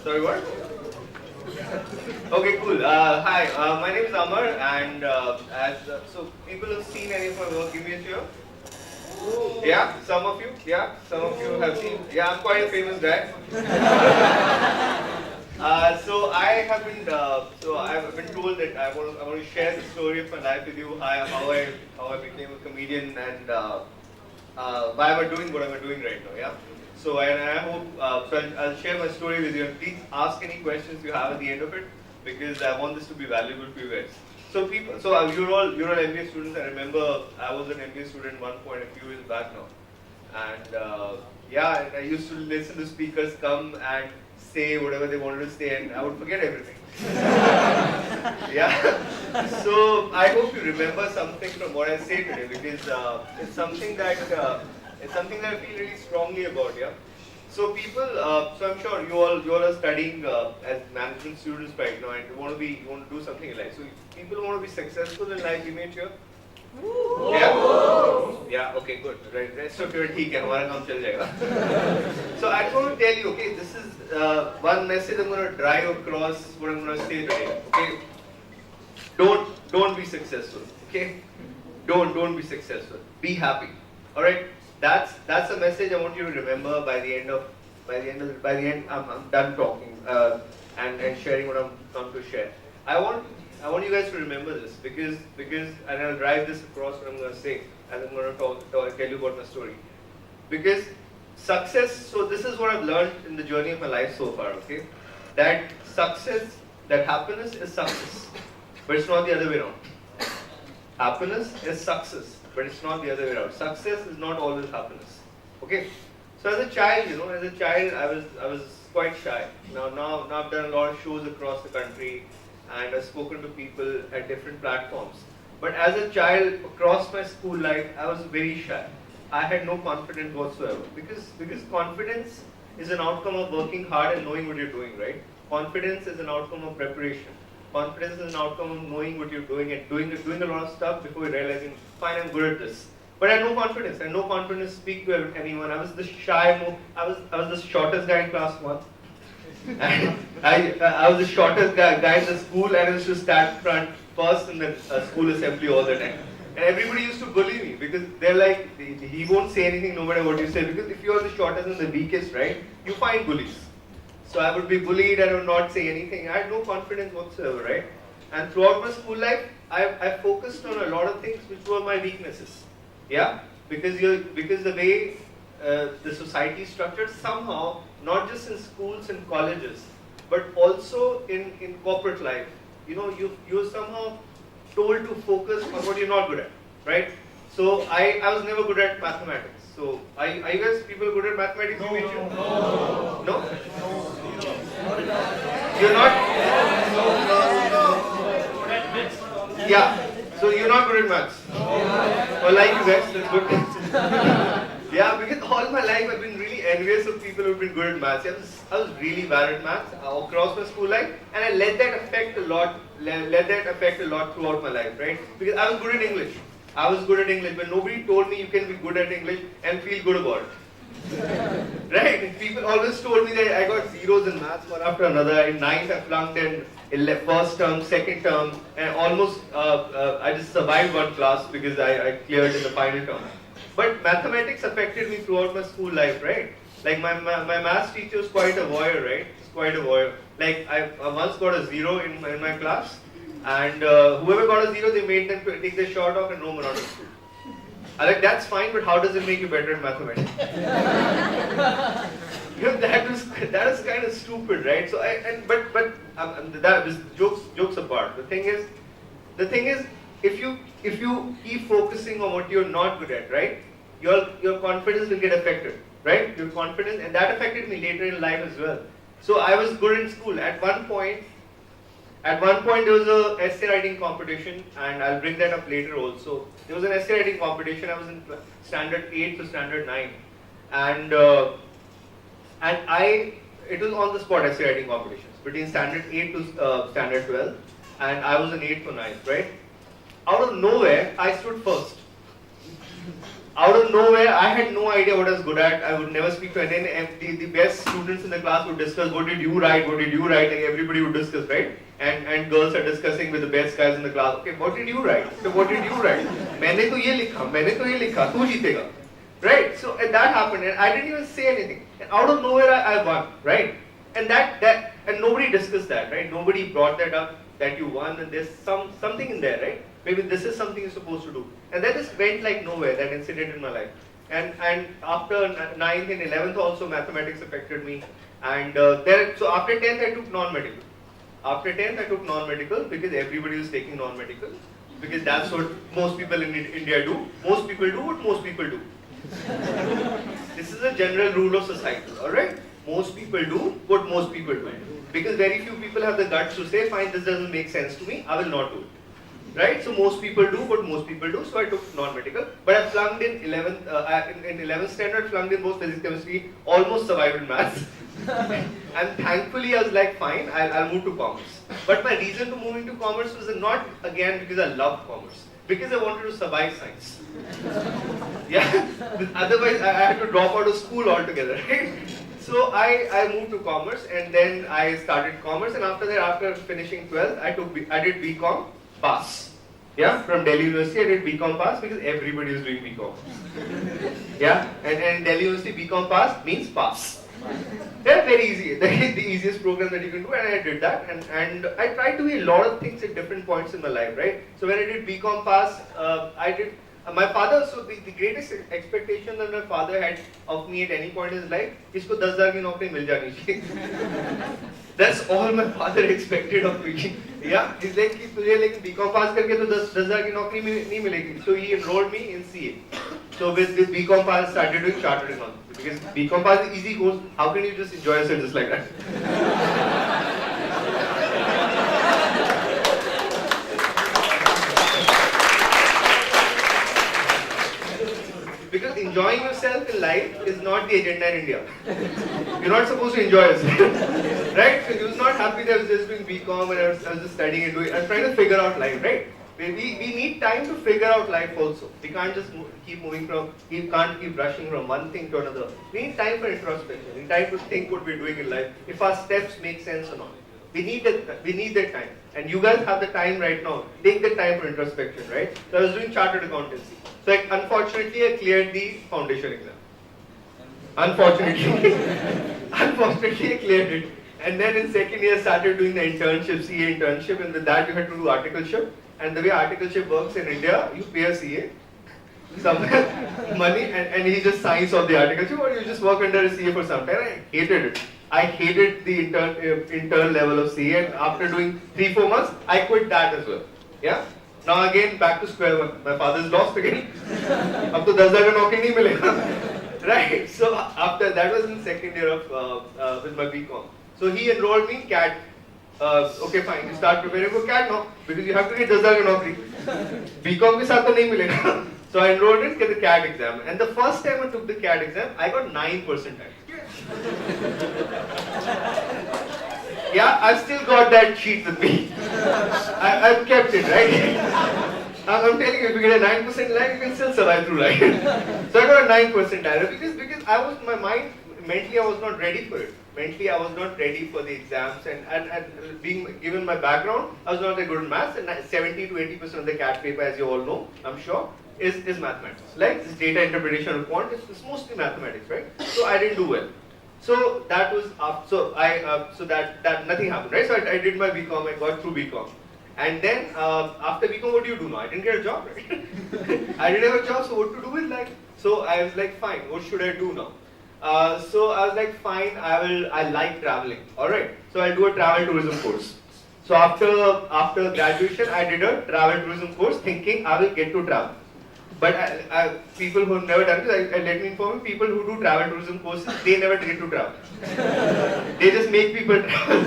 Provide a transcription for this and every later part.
Sorry, what? Okay, cool. Hi, my name is Amar, and so people have seen any of my work. Give me a cheer. Yeah, some of you. Yeah, some of you have seen. Yeah, I'm quite a famous guy. So I've been told that I want to share the story of my life with you. How I became a comedian and why am I doing what I'm doing right now. Yeah. So and I hope I'll share my story with you, and please ask any questions you have at the end of it, because I want this to be valuable for you guys. So you're all MBA students. I remember I was an MBA student at one point a few years back now, and yeah, I used to listen to speakers come and say whatever they wanted to say, and I would forget everything. Yeah. So I hope you remember something from what I say today, because it's something that I feel really strongly about. Yeah. So so I'm sure you all are studying as management students right now, and you want to do something in life. So people want to be successful in life. You made sure. Yeah. Yeah. Okay. Good. Right. Rest of your ठीक है हमारा काम चल जाएगा. So I just want to tell you, okay, this is one message I'm going to drive across what I'm going to say today. Okay. Don't be successful. Okay. Don't be successful. Be happy. All right. That's a message I want you to remember by the end. I'm done talking and sharing what I'm come to share. I want you guys to remember this because and I'll drive this across what I'm going to say as I'm going to tell you about my story. Because success. So this is what I've learned in the journey of my life so far. Okay, that happiness is success, but it's not the other way around. Happiness is success, but it's not the other way around. Success is not always happiness. Okay. So as a child, I was quite shy. Now I've done a lot of shows across the country, and I've spoken to people at different platforms. But as a child, across my school life, I was very shy. I had no confidence whatsoever, because confidence is an outcome of working hard and knowing what you're doing, right? Confidence is an outcome of preparation. Confidence is an outcome of knowing what you're doing and doing a lot of stuff before realizing, fine, I'm good at this. But I had no confidence. I had no confidence to speak to anyone. I was the I was the shortest guy in class once. And I was the shortest guy in the school, and I used to stand front first in the school assembly all the time. And everybody used to bully me because they're like, he won't say anything no matter what you say, because if you're the shortest and the weakest, right, you find bullies. So I would be bullied, I would not say anything. I had no confidence whatsoever, right? And throughout my school life, I focused on a lot of things which were my weaknesses. Yeah? Because the way the society is structured, somehow, not just in schools and colleges, but also in corporate life, you're somehow told to focus on what you're not good at, right? So I was never good at mathematics. So are you guys people good at mathematics? No? No? You're not? Yeah. So you're not good at maths? Well, like you guys, that's good. Yeah, because all my life I've been really envious of people who've been good at maths. I was really bad at maths across my school life, and I let that affect a lot throughout my life, right? Because I was good at English. But nobody told me you can be good at English and feel good about it. Right? And people always told me that I got zeros in maths one after another. In ninth, I flunked in first term, second term, and almost I just survived one class because I cleared in the final term. But mathematics affected me throughout my school life, right? Like my maths teacher was quite a voyeur, right? He's quite a voyeur. Like I once got a zero in my class, and whoever got a zero, they made them take their shirt off and roam around the school. I like, that's fine, but how does it make you better in mathematics? That is kind of stupid, right? So that was jokes apart. The thing is, if you keep focusing on what you're not good at, right, your confidence will get affected, right? Your confidence, and that affected me later in life as well. So I was good in school. At one point there was a essay writing competition, and I'll bring that up later also. There was an essay writing competition. I was in standard 8 to standard 9, and it was on the spot essay writing competitions between standard 8 to standard 12, and I was in 8th or 9th, right? Out of nowhere, I stood first. out of nowhere, I had no idea what I was good at. I would never speak to anyone. And the best students in the class would discuss, what did you write, what did you write, like everybody would discuss, right? And girls are discussing with the best guys in the class, okay, what did you write? So what did you write? मैंने तो ये लिखा, तू जीतेगा. Right? So and that happened, and I didn't even say anything. And out of nowhere, I won, right? And and nobody discussed that, right? Nobody brought that up, that you won, and there's something in there, right? Maybe this is something you're supposed to do. And that just went like nowhere, that incident in my life. And after 9th and 11th also, mathematics affected me. And so after 10th, I took non-medical. After 10th, I took non-medical because everybody was taking non-medical. Because that's what most people in India do. Most people do what most people do. This is a general rule of society, alright? Most people do what most people do. Because very few people have the guts to say, fine, this doesn't make sense to me, I will not do it. Right? So most people do what most people do, so I took non-medical. But I flunked in 11th, in 11th standard, flunked in both physics, chemistry, almost survived in maths. And thankfully I was like, fine, I'll move to commerce. But my reason to move into commerce was not again because I love commerce, because I wanted to survive science. Yeah, otherwise I had to drop out of school altogether, right? So I moved to commerce, and then I started commerce, and after that, after finishing 12th, I did BCom pass. Yeah, from Delhi University I did BCom pass because everybody is doing BCom. Yeah, and in Delhi University BCom pass means pass. They're very easy. They're the easiest program that you can do, and I did that. And I tried to do a lot of things at different points in my life, right? So when I did BCom pass, I did. My father, so the greatest expectation that my father had of me at any point in his life, इसको 10,000 की नौकरी मिल जानी चाहिए. That's all my father expected of me. Yeah, he's like कि तुझे लेकिन BCom pass करके तो 10,000 की नौकरी नहीं मिलेगी. So he enrolled me in CA. So with BCom pass, I started doing chartered economics because BCom pass is easy course. How can you just enjoy yourself just like that? Because enjoying yourself in life is not the agenda in India. You're not supposed to enjoy yourself. Right? So he was not happy that I was just doing BCom and I was just studying and doing. I was trying to figure out life, right? We need time to figure out life also. We can't just we can't keep rushing from one thing to another. We need time for introspection. We need time to think what we're doing in life, if our steps make sense or not. We need that time. And you guys have the time right now. Take the time for introspection, right? So I was doing chartered accountancy. So unfortunately I cleared the foundation exam. Unfortunately. Unfortunately I cleared it. And then in second year I started doing the internship, CA internship, and with that you had to do articleship. And the way articleship works in India, you pay a CA somewhere money and he just signs off the articleship, or you just work under a CA for some time. I hated it. I hated the intern level of CA, and after doing 3-4 months, I quit that as well. Yeah. Now again back to square one. My father's lost again. अब तो 10,000 का नौकरी नहीं मिलेगा. Right. So after that was in second year of with my BCom. So he enrolled me in CAT. Okay, fine. You start preparing for CAT now because you have to get 10,000 का नौकरी. BCom के साथ तो नहीं मिलेगा. So I enrolled in the CAT exam, and the first time I took the CAT exam, I got 9 percentile. Yeah, I've still got that sheet with me. I've kept it, right? I'm telling you, if you get a 9 percentile, you can still survive through life. So I got a 9 percentile because I was, my mind, mentally I was not ready for it. Mentally I was not ready for the exams, and being given my background, I was not that good in maths, and 70 to 80% of the CAT paper, as you all know, I'm sure, is mathematics. Like this data interpretation of quant, it's mostly mathematics, right? So I didn't do well. So that was so that nothing happened, right? So I did my BCom, I got through BCom, and then after BCom, what do you do now? I didn't get a job, right? I didn't have a job, so what to do with life? So I was like, fine, what should I do now? So I was like, fine, I like traveling, alright. So I'll do a travel tourism course. So after graduation, I did a travel tourism course thinking I will get to travel. But people who have never done this, let me inform you, people who do travel tourism courses, they never get to travel. They just make people travel.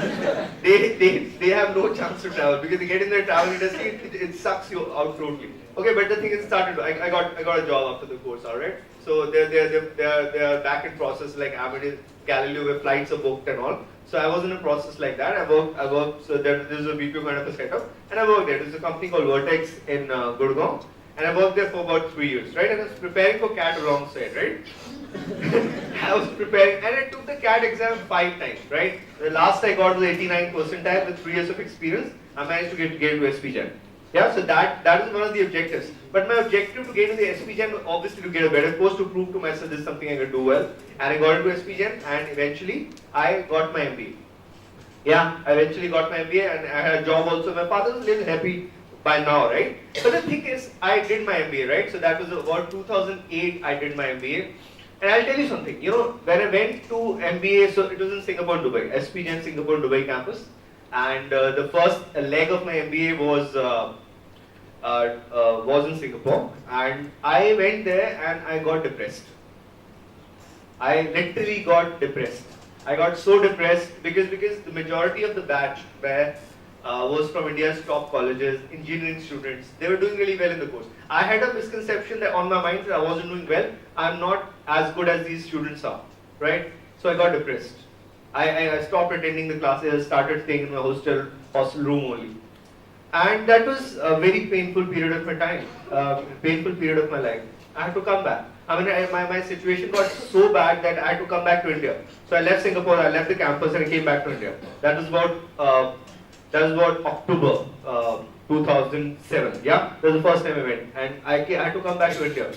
They have no chance to travel because they get in the travel industry, it sucks you out totally. Okay, but the thing is, I got a job after the course, alright? So they're back in process like Amar, Galileo, where flights are booked and all. So I was in a process like that. I worked. So there's a BPO kind of a setup, and I worked there. There's a company called Vertex in Gurgaon, And I worked there for about 3 years, right? And I was preparing for CAT alongside, right? I was preparing, and I took the CAT exam 5 times, right? The last I got was 89 percentile with 3 years of experience. I managed to get into SP Gen. Yeah, so that is one of the objectives. But my objective to get into the SP Gen was obviously to get a better course, to prove to myself this is something I can do well. And I got into SP Gen, and eventually I got my MBA. Yeah, I eventually got my MBA, and I had a job also. My father was a little happy by now, right? But the thing is, I did my MBA, right? So that was about 2008, I did my MBA. And I'll tell you something, you know, when I went to MBA, so it was in Singapore, Dubai, SP Gen Singapore, Dubai campus. And the first leg of my MBA was in Singapore. And I went there and I got depressed. I literally got depressed. I got so depressed because the majority of the batch was from India's top colleges, engineering students. They were doing really well in the course. I had a misconception that on my mind that I wasn't doing well. I'm not as good as these students are, right? So I got depressed. I stopped attending the classes, started staying in my hostel room only. And that was a very painful period of my time, painful period of my life. I had to come back. I mean, my situation got so bad that I had to come back to India. So I left Singapore, I left the campus, and I came back to India. That was about October 2007. Yeah, that was the first time I went, and I had to come back to India.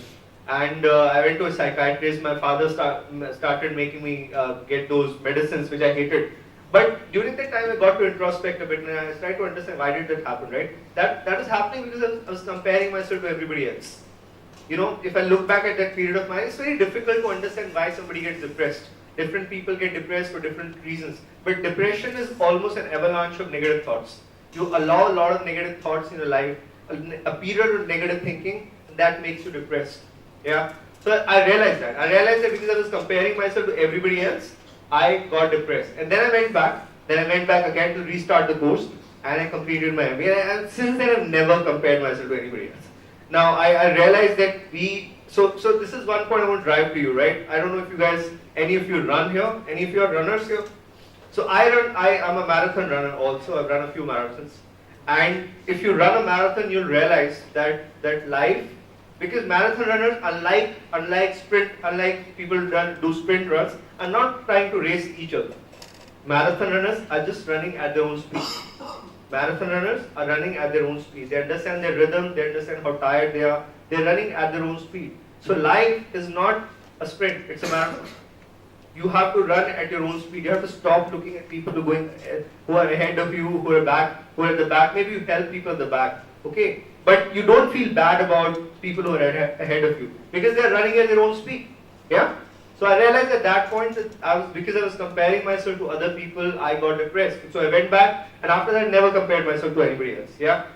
And I went to a psychiatrist. My father started making me get those medicines which I hated. But during that time, I got to introspect a bit, and I tried to understand why did that happen, right? That is happening because I was comparing myself to everybody else. You know, if I look back at that period of mine, it's very difficult to understand why somebody gets depressed. Different people get depressed for different reasons. But depression is almost an avalanche of negative thoughts. You allow a lot of negative thoughts in your life, a period of negative thinking, that makes you depressed. Yeah. So I realized that. I realized that because I was comparing myself to everybody else, I got depressed. And then I went back. Then I went back again to restart the course, and I completed my MBA. And since then, I've never compared myself to anybody else. Now I realized that so this is one point I want to drive to you, right? I don't know if you guys, any of you run here, any of you are runners here. So I'm a marathon runner also. I've run a few marathons. And if you run a marathon, you'll realize that life, because marathon runners, unlike people who do sprint runs, are not trying to race each other. Marathon runners are just running at their own speed. Marathon runners are running at their own speed. They understand their rhythm, they understand how tired they are. They're running at their own speed. So life is not a sprint, it's a marathon. You have to run at your own speed. You have to stop looking at people who are ahead of you, who are at the back. Maybe you help people at the back, okay? But you don't feel bad about people who are ahead of you because they're running at their own speed. Yeah? So I realized at that point that because I was comparing myself to other people, I got depressed. So I went back, and after that, I never compared myself to anybody else. Yeah.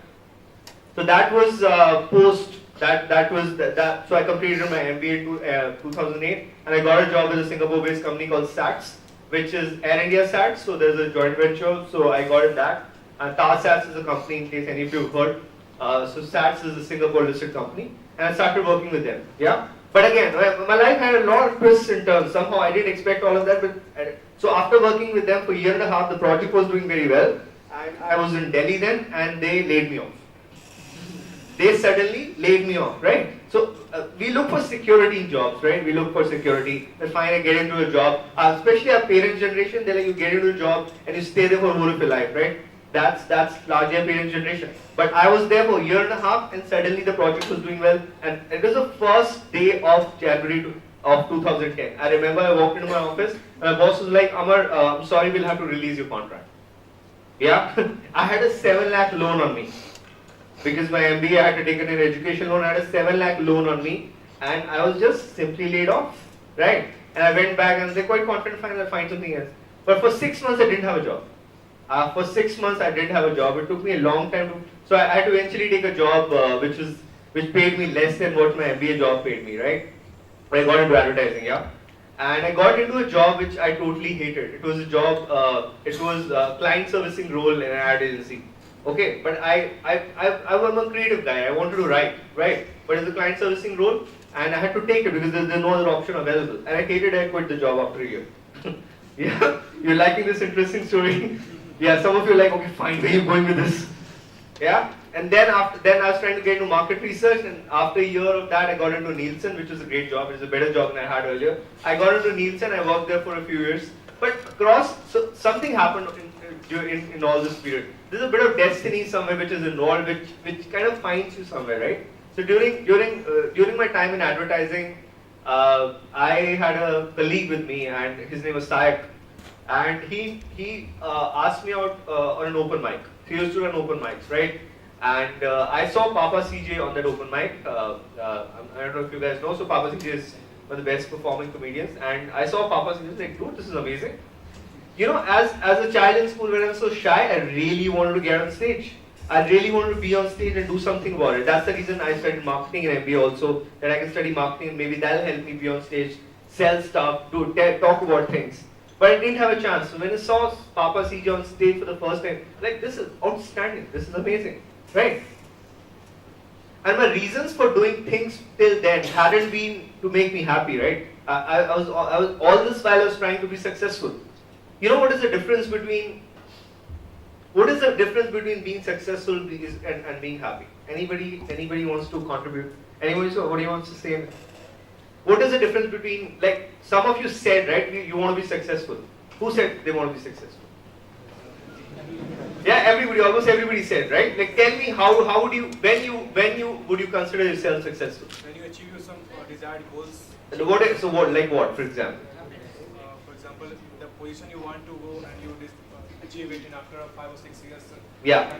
So that was So I completed my MBA in 2008, and I got a job with a Singapore-based company called SATS, which is Air India SATS. So there's a joint venture. So I got in that. And SATS is a company, in case any of you have heard. So SATS is a Singapore-listed company, and I started working with them. Yeah. But again, my life had a lot of twists and turns. Somehow I didn't expect all of that. So after working with them for a year and a half, the project was doing very well. And I was in Delhi then, and they laid me off. They suddenly laid me off, right? So we look for security in jobs, right? We look for security. Then fine, I get into a job. Especially our parents' generation, they're like, you get into a job and you stay there for the whole of your life, right? That's largely our parents' generation. But I was there for a year and a half, and suddenly the project was doing well. And it was the first day of January of 2010. I remember I walked into my office, and my boss was like, Amar, I'm sorry, we'll have to release your contract. Yeah, I had a 7 lakh loan on me. Because my MBA, I had to take an education loan, I had a 7 lakh loan on me, and I was just simply laid off, right? And I went back and they're quite confident, fine, I'll find something else. But for 6 months, I didn't have a job. For 6 months, I didn't have a job. It took me a long time so I had to eventually take a job which paid me less than what my MBA job paid me, right? But I got into advertising, yeah. And I got into a job which I totally hated. It was a job, it was a client servicing role in an ad agency. Okay, but I'm a creative guy. I wanted to write, right? But it's a client servicing role, and I had to take it because there's no other option available. And I hated it. I quit the job after a year. Yeah, you're liking this interesting story? Yeah, some of you are like, okay, fine, where are you going with this? Yeah, and then I was trying to get into market research, and after a year of that, I got into Nielsen, which was a great job. It was a better job than I had earlier. I got into Nielsen. I worked there for a few years. But so something happened in all this period. There's a bit of destiny somewhere which is involved, which kind of finds you somewhere, right? So during my time in advertising, I had a colleague with me, and his name was Sayak, and he asked me out on an open mic. He used to run open mics, right? And I saw Papa CJ on that open mic. I don't know if you guys know. So Papa CJ is one of the best performing comedians, and I saw Papa CJ. I was like, dude, this is amazing. You know, as a child in school, when I was so shy, I really wanted to get on stage. I really wanted to be on stage and do something about it. That's the reason I studied marketing in MBA also, that I can study marketing and maybe that'll help me be on stage, sell stuff, talk about things. But I didn't have a chance. So when I saw Papa CJ on stage for the first time, like, this is outstanding, this is amazing, right? And my reasons for doing things till then hadn't been to make me happy, right? I was all this while I was trying to be successful. You know what is the difference between being successful and being happy? Anybody wants to contribute? What wants to say? What is the difference between, like, some of you said, right, you want to be successful. Who said they want to be successful? Yeah, everybody, almost everybody said, right? Like, tell me how would you, would you consider yourself successful? When you achieve some desired goals. Like what, for example? For example, the position you want to go and you achieve it in after 5 or 6 years. Yeah.